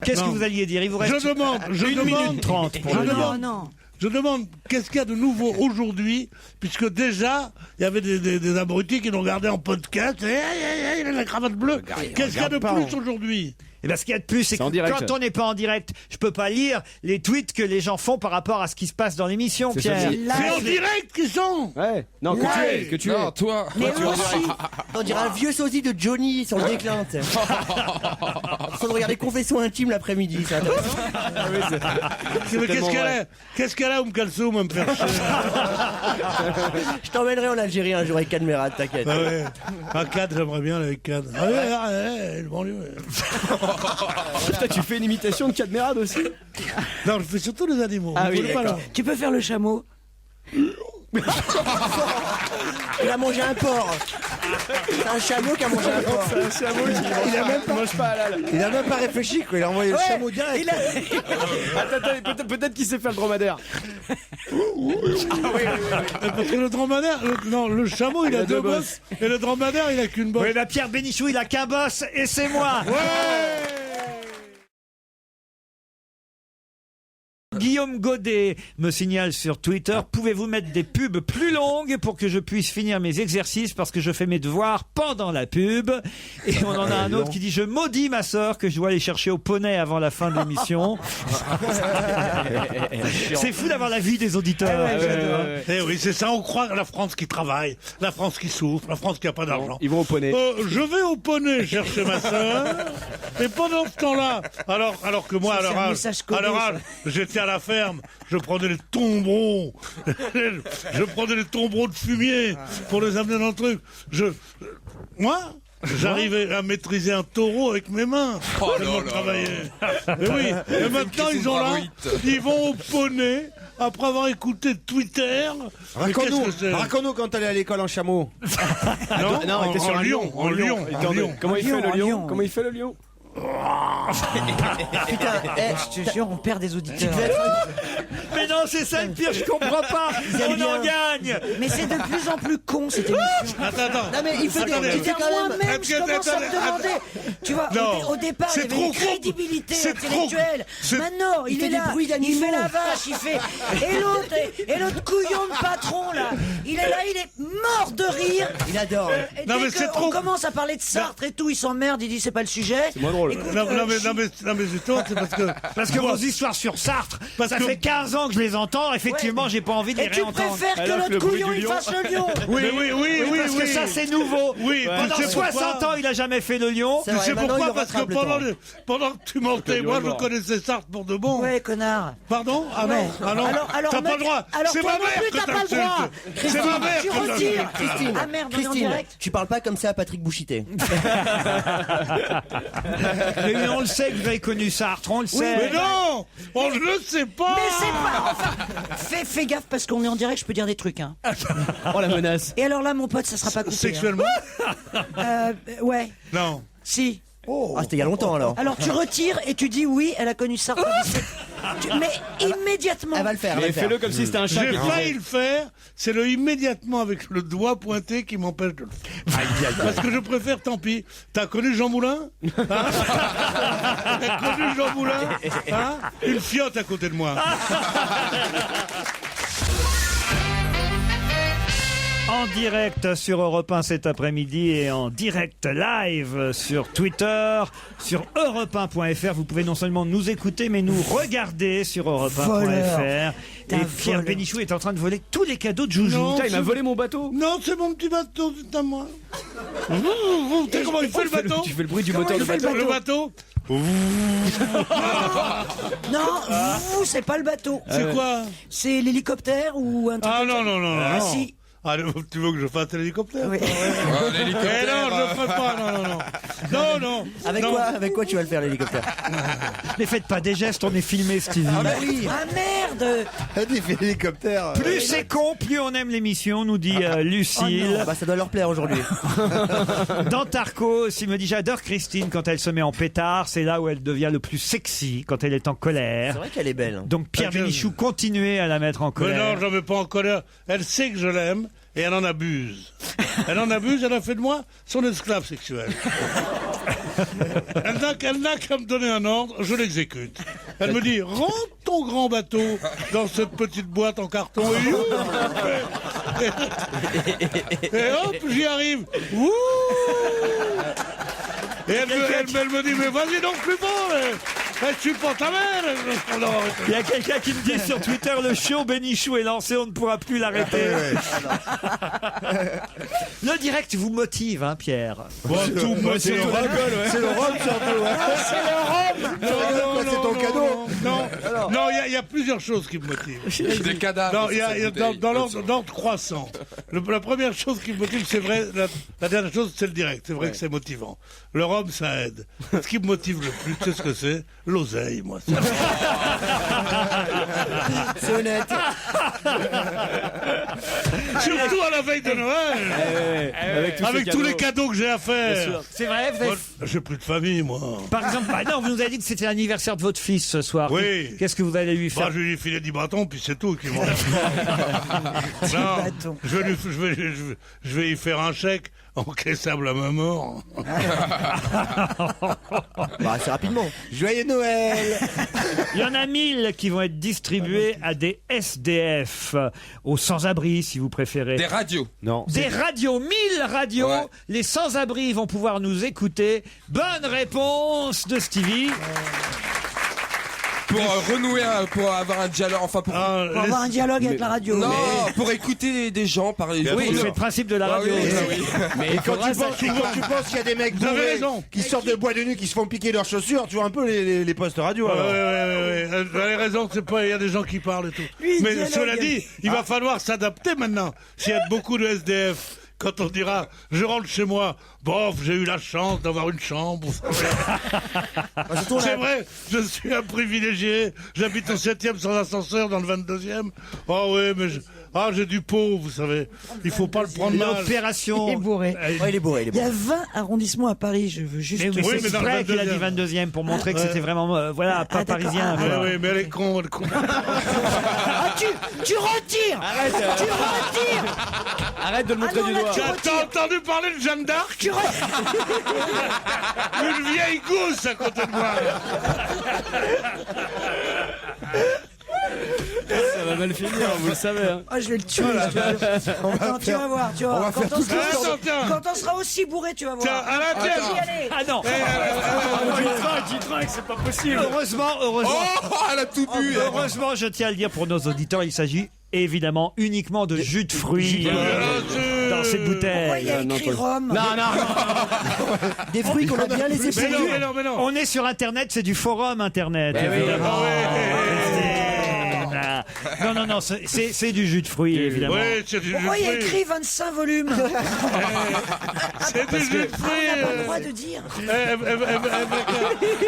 Qu'est-ce que vous alliez dire? Il vous reste Je demande, 1 minute 30 pour le dire. Non. Je demande qu'est-ce qu'il y a de nouveau aujourd'hui, puisque déjà, il y avait des abrutis qui nous regardaient en podcast. Il a la cravate bleue. Qu'est-ce qu'il y a de plus aujourd'hui? Eh bien, ce qu'il y a de plus, c'est en que direct. quand on n'est pas en direct, je peux pas lire les tweets que les gens font par rapport à ce qui se passe dans l'émission, C'est Pierre. ça. C'est en direct qu'ils sont. Ouais. Non, que tu es. Non, toi. Mais toi, tu aussi, on dirait un vieux sosie de Johnny sur le déclin. tu sais. En train de regarder Confession intime l'après-midi. C'est intéressant. Mais qu'est-ce qu'elle a, Kalsoum, à me faire chier? Je t'emmènerai en Algérie un jour avec Cadmerat, t'inquiète. Ah ouais. Un cadre, j'aimerais bien avec cadre. Ah ouais, le banlieue. Putain, tu fais une imitation de Cadmerade aussi. Non, je fais surtout les animaux. Ah oui, Vous voulez pas, d'accord. là Tu peux faire le chameau. Il a mangé un porc. C'est un chameau qui a mangé un porc. C'est un chameau qui mange pas halal. Il a même pas réfléchi, quoi. Il a envoyé le chameau direct. Attends, peut-être qu'il sait faire le dromadaire. Parce que le dromadaire, le chameau, il a deux bosses. Et le dromadaire, il a qu'une bosse. Oui, bah Pierre Bénichou, il a qu'un boss, et c'est moi. Guillaume Godet me signale sur Twitter, pouvez-vous mettre des pubs plus longues pour que je puisse finir mes exercices parce que je fais mes devoirs pendant la pub. Et on en a un autre qui dit, je maudis ma sœur que je dois aller chercher au poney avant la fin de l'émission. C'est fou d'avoir la vie des auditeurs. Eh oui, c'est ça, on croit la France qui travaille, la France qui souffre, la France qui n'a pas d'argent. Ils vont au poney. Je vais au poney chercher ma sœur, et pendant ce temps-là, alors que moi, à leur âge, j'étais à la ferme, je prenais les tombereaux, je prenais les tombereaux de fumier pour les amener dans le truc. Moi, j'arrivais à maîtriser un taureau avec mes mains. Tellement je travaillais. Et oui, et maintenant ils ont là, ils vont au poney. Après avoir écouté Twitter, Raconte-nous quand t'allais à l'école en chameau. non, t'es sur un lion. en Lyon. Comment il fait le lion? Comment il fait le lion? Putain, Je te jure, on perd des auditeurs. Mais non, c'est ça le pire, je comprends pas. On en gagne. Mais c'est de plus en plus con cette émission. Attends. non mais il fait des Attendez. petits quand même. Moi-même, je commence à me demander. Tu vois, Non, au départ, il y c'est avait trop une con. crédibilité C'est intellectuelle. trop- Maintenant, il fait est des là, bruits il d'animaux. fait la vache, il fait. Et l'autre couillon de patron là, il est là, il est mort de rire. Il adore. Et Non, dès mais c'est qu'on trop- commence à parler de Sartre et tout, il s'emmerde, il dit c'est pas le sujet. C'est moins drôle. Écoute, Non, mais justement, c'est parce que Vos histoires sur Sartre, ça fait 15 ans que je les entends, effectivement, j'ai pas envie de les Et tu réentendre. préfères que Alors que le l'autre bruit couillon du il lion. fasse le lion. Oui, Parce que ça, c'est nouveau. Oui, Pendant tu sais pourquoi 60 ans, il a jamais fait le lion. C'est Tu vrai, sais maintenant, pourquoi? il Parce que rattrape le temps. pendant que tu mentais, lion moi est je mort. connaissais Sartre pour de bon. Ouais, connard. Pardon? Ah non. Alors, T'as pas mec, le droit. alors C'est toi ma non mère plus, que t'as pas le droit. t'insultes. C'est ma mère Tu que retires. t'insultes. Christine, Ah merde, on est en Christine, direct. tu parles pas comme ça à Patrick Bouchité. Mais on le sait que vous avez connu Sartre, on le sait. Mais non! On ne le sait pas! Mais c'est pas. Enfin, fais gaffe parce qu'on est en direct, je peux dire des trucs. Hein. Oh la menace. Et alors là, mon pote, ça sera pas coupé. Sexuellement? Ouais, Non. si. Ah, c'était il y a longtemps alors. Alors tu retires et tu dis oui, elle a connu Sartre. Mais immédiatement. Elle va le faire. Mais fais-le comme si c'était un chat. J'ai qui disait. failli le faire, c'est le immédiatement avec le doigt pointé qui m'empêche de le faire. Parce que je préfère, tant pis. T'as connu Jean Moulin? Hein? T'as connu Jean Moulin? Hein? Une fiotte à côté de moi. En direct sur Europe 1 cet après-midi et en direct live sur Twitter, sur europe1.fr. Vous pouvez non seulement nous écouter, mais nous regarder sur europe1.fr. Et Pierre Bénichou est en train de voler tous les cadeaux de Joujou. Non. Putain, il m'a volé mon bateau. Non, c'est mon petit bateau, c'est à moi. Tu sais comment il fait le bateau? Tu fais le bruit du moteur de il fait bateau. Le bateau? Non, vous, c'est pas le bateau. C'est quoi? C'est l'hélicoptère ou un truc. Ah non. Ah si. Ah, tu veux que je fasse l'hélicoptère? Oui. Eh non, je ne ferai pas, non. Avec quoi tu vas le faire l'hélicoptère? Ne faites pas des gestes, on est filmé, Stevie. Oui. Ah merde. Il fait l'hélicoptère. Plus c'est con, plus on aime l'émission, nous dit Lucille. Bah ça doit leur plaire aujourd'hui. Dans Tarco, il me dit j'adore Christine quand elle se met en pétard, c'est là où elle devient le plus sexy, quand elle est en C'est colère. vrai qu'elle est belle. Donc Pierre Bénichou, continuez à la mettre en Mais colère. non, je ne mets pas en colère. Elle sait que je l'aime et elle en abuse. Elle en abuse, elle a fait de moi son esclave sexuel. Elle n'a qu'à me donner un ordre, je l'exécute. Elle me dit, rentre ton grand bateau dans cette petite boîte en carton. Et hop, j'y arrive. Ouh. Et elle me dit, mais vas-y donc plus fort. Je suis pas ta mère. Il y a quelqu'un qui me dit sur Twitter, le show Bénichou est lancé, on ne pourra plus l'arrêter. Le direct vous motive, hein, Pierre? Bon, tout moi, C'est le rhum, surtout. C'est ton cadeau. Non, il y a plusieurs choses qui me motivent. Des cadavres. Non, il y a dans l'ordre croissant. La première chose qui me motive, c'est vrai, la dernière chose, c'est le direct. C'est vrai que c'est motivant. Le rhum, ça aide. Ce qui me motive le plus, tu sais ce que c'est? L'oseille, moi. C'est honnête. Surtout à la veille de Noël. Avec tous les cadeaux que j'ai à faire. C'est vrai, vous avez... Moi, j'ai plus de famille, moi. Par exemple, non, vous nous avez dit que c'était l'anniversaire de votre fils ce soir. Oui. Qu'est-ce que vous allez lui faire? Je vais lui filer 10 bâtons, puis c'est tout. Non, je vais y faire un chèque encaissable à ma mort. Assez rapidement. Joyeux Noël. Il y en a 1000 qui vont être distribués à des SDF, aux sans-abri si vous préférez. Des radios. Non. Des radios, 1000 radios. Ouais. Les sans-abri vont pouvoir nous écouter. Bonne réponse de Stevie. Pour renouer, pour avoir un dialogue, enfin pour... Pour avoir un dialogue avec la radio. Non, pour écouter des gens parler. Oui, c'est le principe de la radio. Mais quand tu penses qu'il y a des mecs Vous avez bourrés raison. qui sortent de bois de nuit, qui se font piquer leurs chaussures, tu vois un peu les postes radio. Ouais, alors. vous avez raison, c'est pas, il y a des gens qui parlent et tout. Lui, il Mais dialogue. cela dit, il va falloir s'adapter maintenant. S'il y a beaucoup de SDF, quand on dira, je rentre chez moi, bof, j'ai eu la chance d'avoir une chambre. C'est vrai, je suis un privilégié. J'habite au 7e sans ascenseur, dans le 22e. Oh oui, mais j'ai du pot, vous savez. Il faut pas le prendre mal. L'opération. Il est bourré. Il est bourré, Il y a 20 arrondissements à Paris, je veux juste... Mais oui, Oui, c'est mais dans le vrai qu'il a dit 22e. 22e pour montrer que c'était vraiment, pas d'accord. parisien. Oui, quoi. oui, mais elle est con. Ah, tu retires. Arrête, Tu retires. arrête de le montrer Ah non, du là, doigt. tu T'as entendu parler de Jeanne d'Arc? Tu retires. Une vieille gousse à côté de moi. Ça va mal finir, vous le savez. Hein. Ah, je vais le tuer. Attends, tu vas voir, tu vas voir. Quand on sera aussi bourré, tu vas voir. Tiens, à la tienne. Vas-y, allez. Ah non. Tu trinques, c'est pas possible. Heureusement. Oh, elle a tout bu. Heureusement, je tiens à le dire pour nos auditeurs, il s'agit évidemment uniquement de jus de fruits dans cette bouteille. Pourquoi il y a écrit Rome? Non. Des fruits qu'on a bien laissés Mais non, pourrir. mais non. On est sur Internet, c'est du forum Internet, évidemment. Non, c'est du jus de fruits, évidemment. Oui, c'est du jus de Pourquoi il y a fruits. écrit 25 volumes? C'est du jus de On n'a pas fruits. le droit de dire.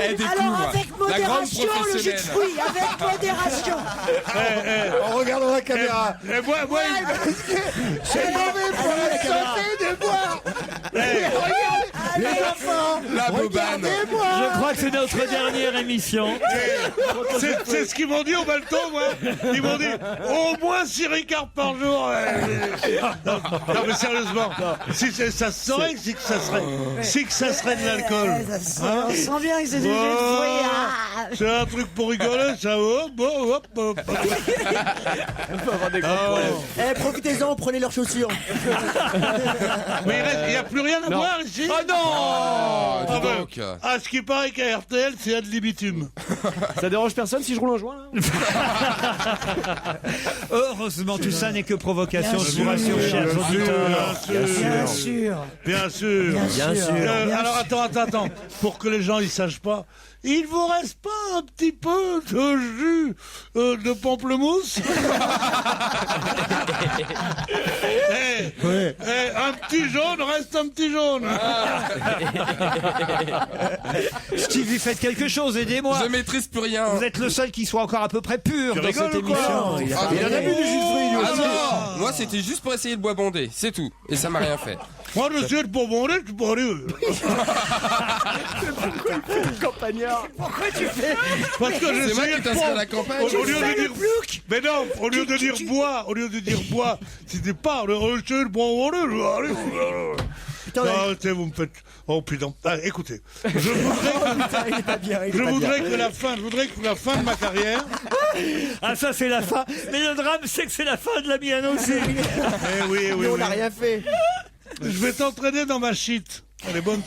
Elle découvre. Alors avec La grande modération, le jus de professionnelle. fruits, avec modération. On regarde dans la caméra. Et moi, C'est mauvais pour la santé de boire. Les enfants, La bobane. regardez-moi. Je crois que c'est notre dernière émission. c'est ce qu'ils m'ont dit au Balto, moi. Ils m'ont dit au moins 6 ricards par jour. Non, mais sérieusement, si ça se saurait, c'est que ça serait de l'alcool. On sent bien que c'est du jus de fruits. Ah. C'est un truc pour rigoler, ça. Hop. Profitez-en, prenez leurs chaussures. Mais il n'y a plus rien à boire ici. Oh non. Dis donc. À ce qui paraît qu'à RTL, c'est ad libitum. Ça dérange personne si je roule un joint là? Heureusement, tout ça n'est que provocation, Bien je vous sûr, rassure, chers auditeurs. Bien sûr. Bien sûr. Bien sûr. Alors attends, pour que les gens ils sachent pas, il vous reste pas un petit peu de jus de pamplemousse? Un petit jaune reste un petit jaune. Stevie, faites quelque chose, aidez-moi. Je maîtrise plus rien. Vous êtes le seul qui soit encore à peu près pur dans rigoles cette ou quoi? émission. Il Ah, en a bu du jus de fruits, lui Ah aussi. non, moi c'était juste pour essayer de bois bondé, c'est tout. Et ça m'a rien fait. Moi je suis pour mon nez, je suis pas allé. Campagnard. Pourquoi tu fais? Parce que je C'est moi suis qui t'inscris à la campagne. Au lieu fais de le dire plouc. mais non, au lieu de dire bois, c'était pas le rejet, bon, Attendez. Non, tu sais, vous me faites... Oh putain. Ah, écoutez, je voudrais que la fin de ma carrière... Ah, ça, c'est la fin. Mais le drame, c'est que c'est la fin de la mienne aussi. Eh oui, oui, On oui. n'a rien fait. Je vais t'entraîner dans ma shit. Elle est bonne.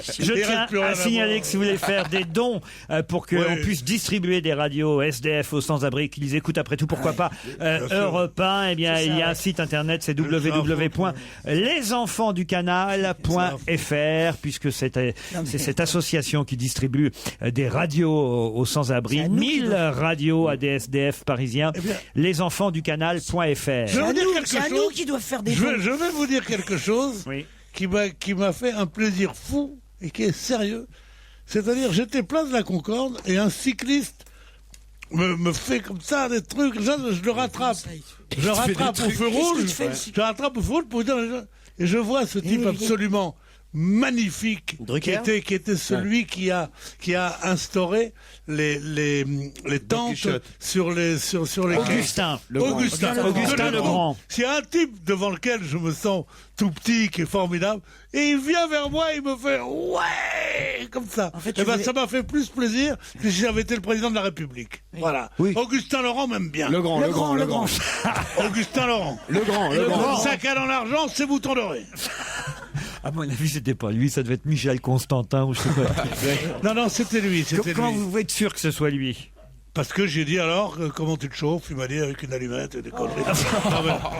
Je Il tiens reste plus rien à à signaler voir. que si vous voulez faire des dons pour qu'on Oui. puisse distribuer des radios SDF aux sans-abri qui les écoutent après tout, pourquoi pas sûr. Europe 1, eh bien, il y a un site internet, c'est www.lesenfantsducanal.fr, puisque c'est cette association qui distribue des radios aux sans-abri, C'est à nous qui 1000 radios à des SDF parisiens, lesenfantsducanal.fr. Je vais vous dire quelque C'est à nous chose. qui doivent faire des Je dons. vais vous dire quelque chose Oui. qui m'a fait un plaisir fou et qui est sérieux. C'est-à-dire, j'étais place de la Concorde et un cycliste me fait comme ça des trucs. Je le rattrape. Je le rattrape au feu rouge. Qu'est-ce qu'il te fait, le Je le rattrape au feu rouge pour dire. Et je vois ce type absolument magnifique Drucker qui était celui qui a instauré les tentes sur les Augustin Augustin le Grand. S'il y a un type devant lequel je me sens tout petit, qui est formidable, et il vient vers moi, il me fait ouais comme ça. En fait, Et tu voulais- ça m'a fait plus plaisir que si j'avais été le président de la République. Voilà. Oui. Augustin Laurent m'aime bien. Le grand. Augustin Laurent. Le grand. Sac à dans l'argent, c'est bouton doré. À mon avis, c'était pas lui, ça devait être Michel Constantin ou je sais pas. Non, c'était lui. Comment vous pouvez être sûr que ce soit lui? Parce que j'ai dit alors, comment tu te chauffes? Il m'a dit avec une allumette et des conneries.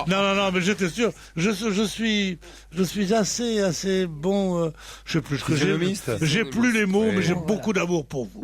non, mais j'étais sûr. Je suis assez bon. Je sais plus ce que j'ai. Physionomiste. J'ai plus les mots, mais j'ai beaucoup d'amour pour vous.